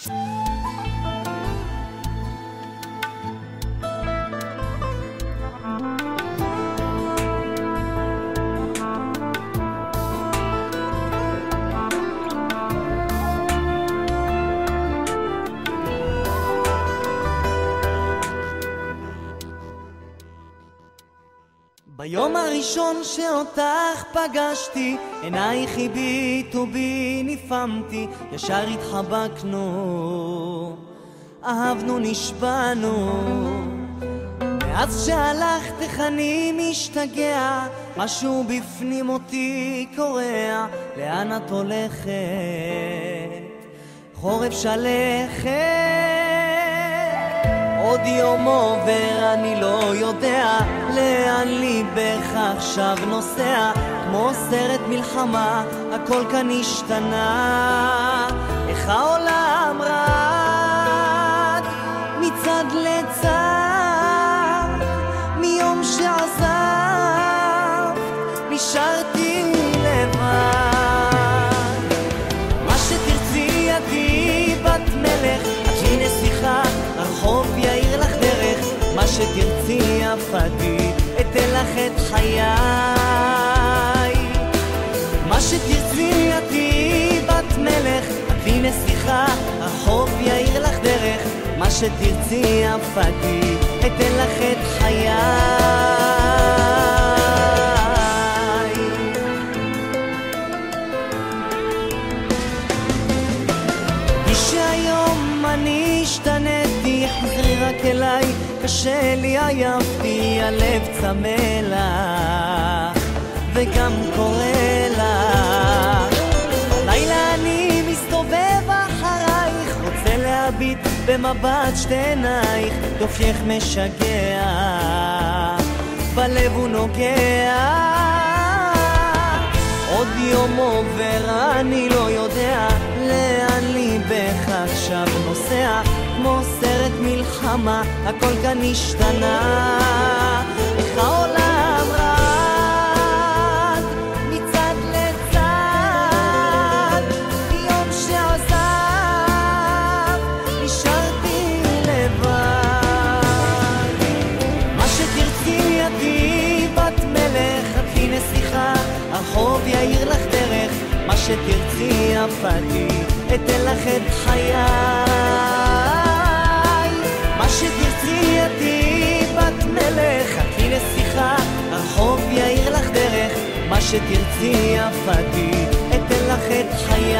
ביום הראשון שאותך פגשתי, עינייך הביטו בי, נפעמתי, ישר התחבקנו, אהבנו, נשבענו. מאז שהלכת איך אני משתגע, משהו בפנים אותי קורע, לאן את הולכת? חורף שלכת, עוד יום עובר, אני לא יודע לאן ליבך עכשיו נוסע. כמו סרט מלחמה, הכל כאן השתנה, איך העולם רעד מצד לצד. מיום שעזב נשארתי לבד. מה שתרצי עדי בת מלך, את לי נסיכה, הרחוב יאיר לך דרך. מה שתרצי יפתי, אתן לך את חיי. מה שתרצי עדי בת מלך, את לי נסיכה, הרחוב יאיר לך דרך. מה שתרצי יפתי, אתן לך את חיי. שהיום אני השתניתי, חזרי רק אליי, קשה לי עייפתי, הלב צמא לך וגם קורא לך. לילה אני מסתובב אחרייך, רוצה להביט במבט שתי עינייך. תופייך משגע, בלב הוא נוגע. עוד יום עובר, אני לא יודע לאן ליבך עכשיו נוסע. כמו סרט מלחמה, הכל כאן השתנה, איך העולם רעד מצד לצד. יום שעזב נשארתי לבד. מה שתרצי עדי בת מלך, את לי נסיכה, הרחוב יאיר לך דרך. מה שתרצי יפתי, אתן לך את חיי. מה שתרצי עדי בת מלך, את לי נסיכה, הרחוב יאיר לך דרך. מה שתרצי יפתי, אתן לך את חיי.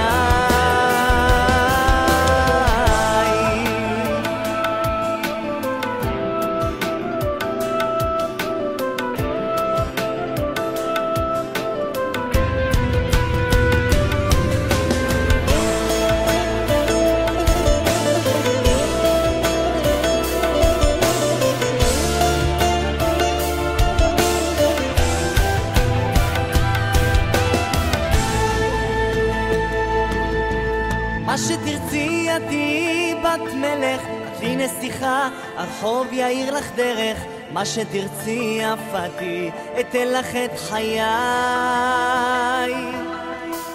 מה שתרצי עדי בת מלך, את לי נסיכה, הרחוב יאיר לך דרך. מה שתרצי יפתי, אתן לך את חיי.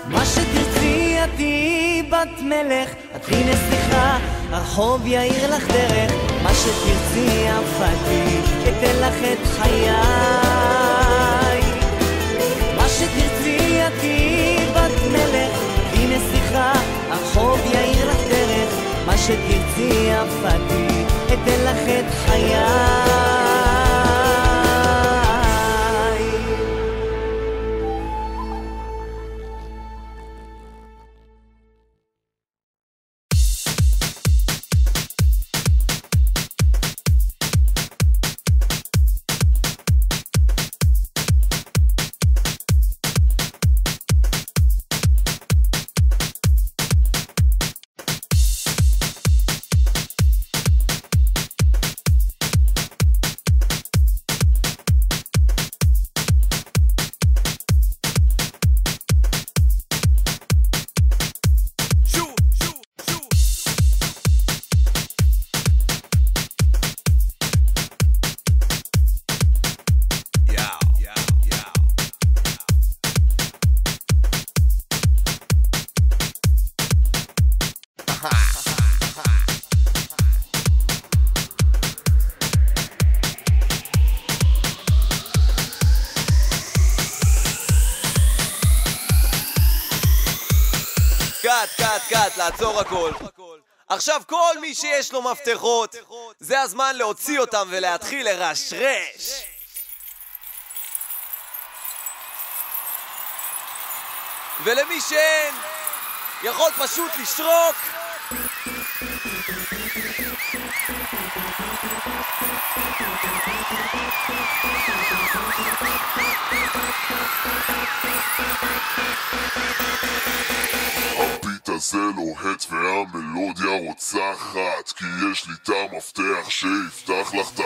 מה שתרצי עדי בת מלך, את לי נסיכה, הרחוב יאיר לך דרך. מה שתרצי יפתי, אתן לך את חיי. מה שתרצי עדי בת מלך, את לי נסיכה, הרחוב יאיר לך דרך. מה שתרצי יפתי, אתן לך את חיי. קאט, לעצור הכל. עכשיו כל מי שיש לו מפתחות, זה הזמן להוציא אותם ולהתחיל לרשרש. ולמי שאין, יכול פשוט לשרוק. הביט הזה לוהט והמלודיה רוצחת, כי יש לי את המפתח שיפתח לך את